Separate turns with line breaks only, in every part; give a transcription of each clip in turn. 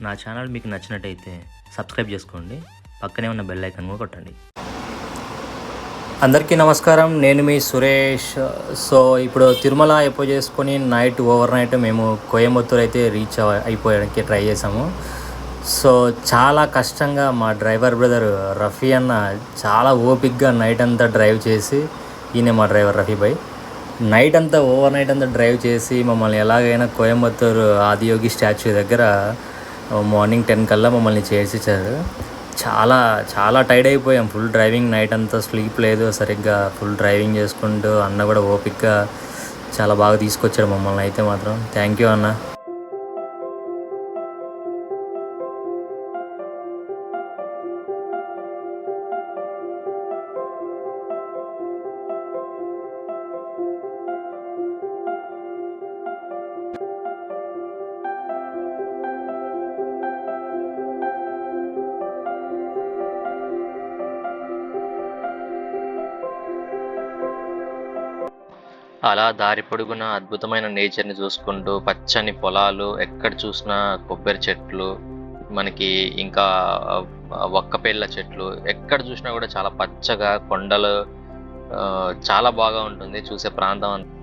నా ఛానల్ మీకు నచ్చినట్టయితే సబ్స్క్రైబ్ చేసుకోండి, పక్కనే ఉన్న బెల్ ఐకాన్ కూడా కొట్టండి. అందరికీ నమస్కారం, నేను మీ సురేష్. సో ఇప్పుడు తిరుమల అయిపోయి చేసుకొని ఓవర్ నైట్ మేము కోయంబత్తూర్ అయితే రీచ్ అయిపోయడానికి ట్రై చేసాము. సో చాలా కష్టంగా మా డ్రైవర్ బ్రదర్ రఫీ అన్న చాలా ఓపిక్గా నైట్ అంతా డ్రైవ్ చేసి, ఈయన మా డ్రైవర్ రఫీ భాయ్ నైట్ అంతా ఓవర్ నైట్ అంతా డ్రైవ్ చేసి మమ్మల్ని ఎలాగైనా కోయంబత్తూర్ ఆదియోగి స్టాచ్యూ దగ్గర మార్నింగ్ 10 కల్లా మమ్మల్ని చేర్చిచ్చారు. చాలా చాలా టైర్డ్ అయిపోయాం. ఫుల్ డ్రైవింగ్, నైట్ అంతా స్లీప్ లేదు సరిగ్గా, ఫుల్ డ్రైవింగ్ చేసుకుంటూ అన్న కూడా ఓపిక్గా చాలా బాగా తీసుకొచ్చాడు మమ్మల్ని అయితే మాత్రం. థ్యాంక్ యూ అన్న.
అలా దారి పొడుగున అద్భుతమైన నేచర్ని చూసుకుంటూ, పచ్చని పొలాలు, ఎక్కడ చూసినా కొబ్బరి చెట్లు, మనకి ఇంకా ఒక్కపేళ్ళ చెట్లు, ఎక్కడ చూసినా కూడా చాలా పచ్చగా కొండలు, చాలా బాగా ఉంటుంది చూసే ప్రాంతం అంతా.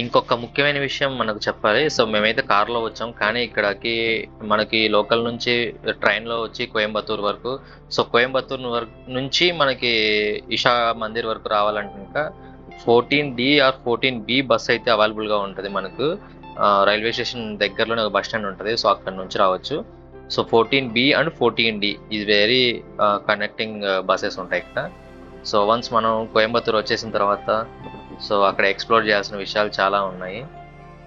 ఇంకొక ముఖ్యమైన విషయం మనకు చెప్పాలి. సో మేమైతే కార్లో వచ్చాం, కానీ ఇక్కడికి మనకి లోకల్ నుంచి ట్రైన్లో వచ్చి కోయంబత్తూర్ వరకు, సో కోయంబత్తూర్ నుంచి మనకి ఇషా మందిర్ వరకు రావాలంటే ఇంకా 14D ఆర్ 14B బస్ అయితే అవైలబుల్గా ఉంటుంది మనకు. రైల్వే స్టేషన్ దగ్గరలోనే ఒక బస్ స్టాండ్ ఉంటుంది, సో అక్కడ నుంచి రావచ్చు. సో 14B అండ్ 14D ఇది వెరీ కనెక్టింగ్ బస్సెస్ ఉంటాయి ఇక్కడ. సో వన్స్ మనం కోయంబత్తూర్ వచ్చేసిన తర్వాత సో అక్కడ ఎక్స్ప్లోర్ చేయాల్సిన విషయాలు చాలా ఉన్నాయి.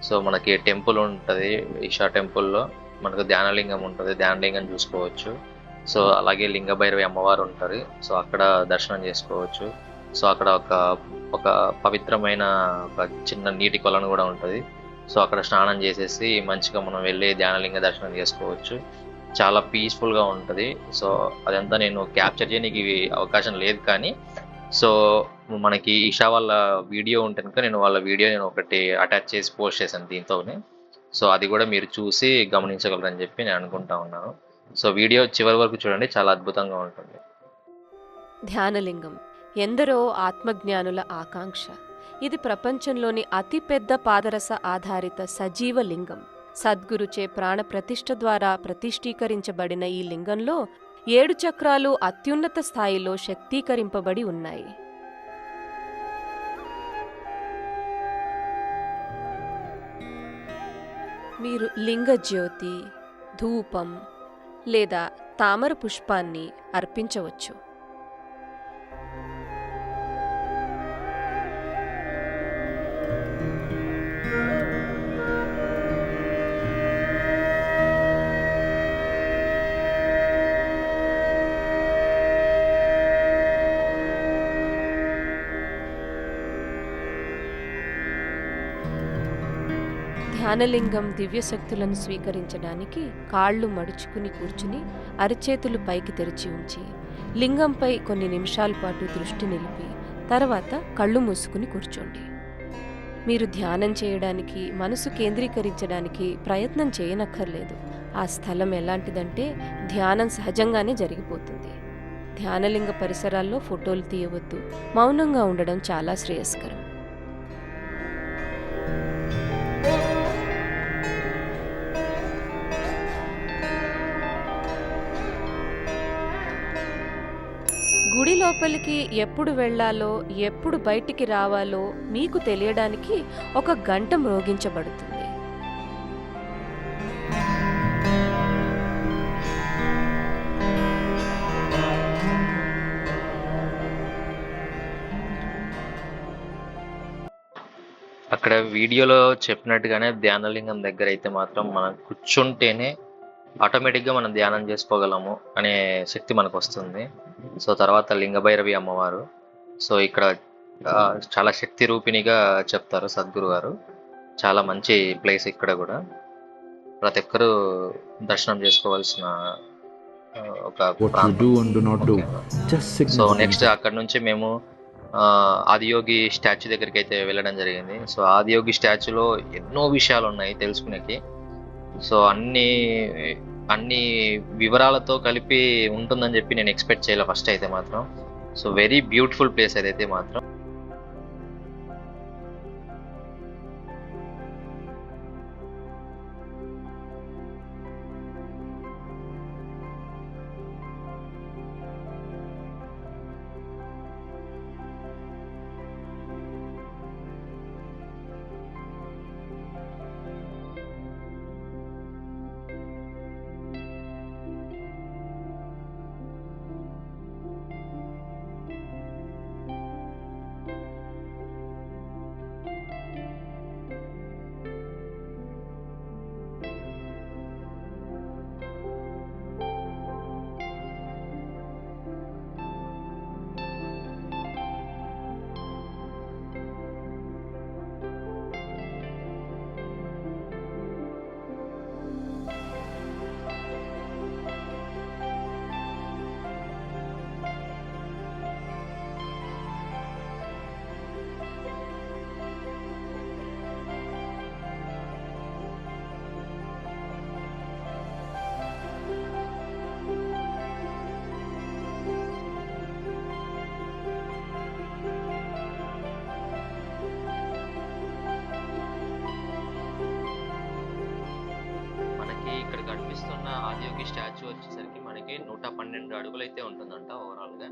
సో మనకి టెంపుల్ ఉంటుంది, ఈషా టెంపుల్లో మనకు ధ్యానలింగం ఉంటుంది, ధ్యానలింగం చూసుకోవచ్చు. సో అలాగే లింగభైరవి అమ్మవారు ఉంటారు, సో అక్కడ దర్శనం చేసుకోవచ్చు. సో అక్కడ ఒక పవిత్రమైన ఒక చిన్న నీటి కొలను కూడా ఉంటుంది, సో అక్కడ స్నానం చేసేసి మంచిగా మనం వెళ్ళి ధ్యానలింగ దర్శనం చేసుకోవచ్చు. చాలా పీస్ఫుల్గా ఉంటుంది. సో అదంతా నేను క్యాప్చర్ చేయడానికి అవకాశం లేదు, కానీ సో మనకి ఈషా వాళ్ళ వీడియో ఉంటే కనుక నేను ఒకటి అటాచ్ చేసి పోస్ట్ చేశాను దీంతోనే. సో అది కూడా మీరు చూసి గమనించగలరని చెప్పి నేను అనుకుంటా ఉన్నాను. సో వీడియో చివరి వరకు చూడండి, చాలా అద్భుతంగా ఉంటుంది.
ధ్యానలింగం ఎందరో ఆత్మజ్ఞానుల ఆకాంక్ష. ఇది ప్రపంచంలోని అతిపెద్ద పాదరస ఆధారిత సజీవ లింగం. సద్గురుచే ప్రాణ ప్రతిష్ఠ ద్వారా ప్రతిష్ఠీకరించబడిన ఈ లింగంలో 7 చక్రాలు అత్యున్నత స్థాయిలో శక్తీకరింపబడి ఉన్నాయి. మీరు లింగ జ్యోతి, ధూపం లేదా తామర పుష్పాన్ని అర్పించవచ్చు. ధ్యానలింగం దివ్యశక్తులను స్వీకరించడానికి కాళ్ళు మడుచుకుని కూర్చుని అరచేతులు పైకి తెరిచి ఉంచి లింగంపై కొన్ని నిమిషాల పాటు దృష్టి నిలిపి తర్వాత కళ్ళు మూసుకుని కూర్చోండి. మీరు ధ్యానం చేయడానికి, మనసు కేంద్రీకరించడానికి ప్రయత్నం చేయనక్కర్లేదు. ఆ స్థలం ఎలాంటిదంటే ధ్యానం సహజంగానే జరిగిపోతుంది. ధ్యానలింగ పరిసరాల్లో ఫోటోలు తీయవద్దు. మౌనంగా ఉండడం చాలా శ్రేయస్కరం. గుడి లోపలికి ఎప్పుడు వెళ్లాలో, ఎప్పుడు బయటికి రావాలో మీకు తెలియడానికి 1 గంట మ్రోగించబడుతుంది.
అక్కడ వీడియోలో చెప్పినట్టుగానే ధ్యానలింగం దగ్గర అయితే మాత్రం మనం కూర్చుంటేనే ఆటోమేటిక్గా మనం ధ్యానం చేసుకోగలము అనే శక్తి మనకు వస్తుంది. సో తర్వాత లింగభైరవి అమ్మవారు. సో ఇక్కడ చాలా శక్తి రూపిణిగా చెప్తారు సద్గురు గారు. చాలా మంచి ప్లేస్ ఇక్కడ కూడా. ప్రతి ఒక్కరూ దర్శనం చేసుకోవాల్సిన ఒక
What you
ప్రాంతం.
do and do not do,
ఓకేనా?
just
so
significant.
నెక్స్ట్ అక్కడ నుంచి మేము ఆదియోగి స్టాచ్యూ దగ్గరికి అయితే వెళ్ళడం జరిగింది. సో ఆదియోగి స్టాచ్యూలో ఎన్నో విషయాలు ఉన్నాయి తెలుసుకునేకి. సో అన్ని వివరాలతో కలిపి ఉంటుందని చెప్పి నేను ఎక్స్పెక్ట్ చేయలే ఫస్ట్ అయితే మాత్రం. సో వెరీ బ్యూటిఫుల్ ప్లేస్ అదైతే మాత్రం. మనకి ఇక్కడ కనిపిస్తున్న ఆదియోగి స్టాచ్యూ వచ్చేసరికి మనకి 112 అడుగులు అయితే ఉంటుందంట ఓవరాల్గా.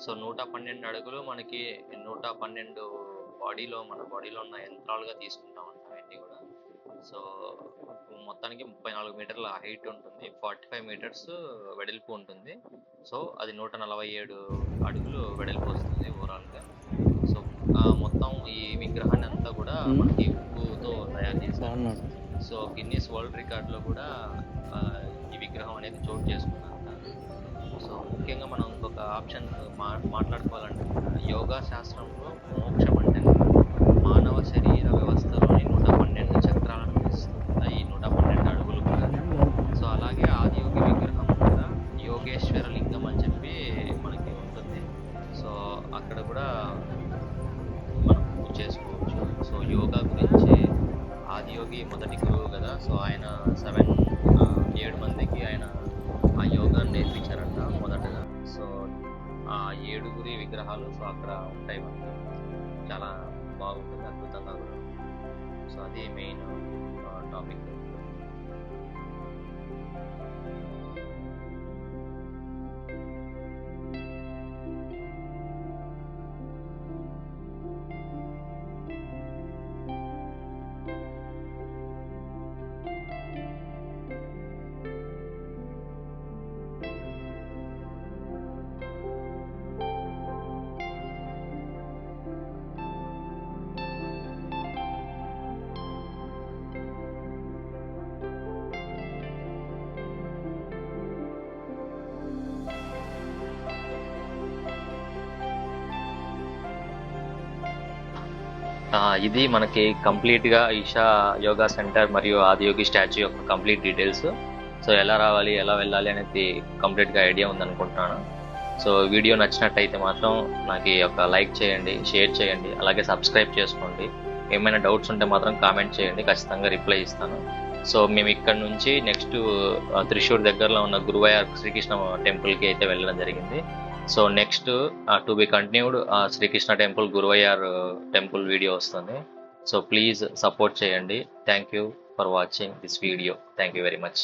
సో 112 అడుగులు మనకి 112 మన బాడీలో ఉన్న యంత్రాలుగా తీసుకుంటాం అంట అవన్నీ కూడా. సో మొత్తానికి 34 మీటర్ల హైట్ ఉంటుంది, 45 మీటర్స్ వెడల్పు ఉంటుంది. సో అది 147 అడుగులు వెడల్పు వస్తుంది ఓవరాల్గా. సో మొత్తం ఈ విగ్రహాన్ని అంతా కూడా మనకి ఉప్పుతో తయారు చేశారు. సో గిన్నీస్ వరల్డ్ రికార్డులో కూడా ఈ విగ్రహం అనేది చోటు చేసుకుందంట. సో ముఖ్యంగా మనం ఇంకొక ఆప్షన్ మాట్లాడుకోవాలంటే యోగా శాస్త్రంలో మోక్షం అంటే మానవ శరీర వ్యవస్థలోని 112 చక్రాలను ఇస్తుంది ఈ 112 అడుగులు కూడా. సో అలాగే ఆదియోగి విగ్రహం కూడా యోగేశ్వర లింగం అని చెప్పి మనకి ఉంటుంది. సో అక్కడ కూడా మనం పూజ చేసుకోవచ్చు. సో యోగా గురించి ఆదియోగి మొదటి గురువు కదా. సో ఆయన 7 మందికి ఆయన ఆ యోగాన్ని నేర్పించారంట మొదటగా. సో ఆ 7 విగ్రహాలు సో అక్కడ ఉంటాయి మనకి. చాలా బాగుంటుంది, అద్భుతంగా కూడా. సో అది మెయిన్ టాపిక్. ఇది మనకి కంప్లీట్గా ఈషా యోగా సెంటర్ మరియు ఆదియోగి స్టాచ్యూ యొక్క కంప్లీట్ డీటెయిల్స్. సో ఎలా రావాలి, ఎలా వెళ్ళాలి అనేది కంప్లీట్గా ఐడియా ఉందనుకుంటున్నాను. సో వీడియో నచ్చినట్టయితే మాత్రం నాకు ఒక లైక్ చేయండి, షేర్ చేయండి, అలాగే సబ్స్క్రైబ్ చేసుకోండి. ఏమైనా డౌట్స్ ఉంటే మాత్రం కామెంట్ చేయండి, ఖచ్చితంగా రిప్లై ఇస్తాను. సో మేము ఇక్కడ నుంచి నెక్స్ట్ త్రిశూర్ దగ్గరలో ఉన్న గురువాయూర్ శ్రీకృష్ణ టెంపుల్కి అయితే వెళ్ళడం జరిగింది. So next to be continued Srikrishna temple Guruvayur temple video వస్తుంది. సో ప్లీజ్ సపోర్ట్ చేయండి. Thank you for watching this video. Thank you very much.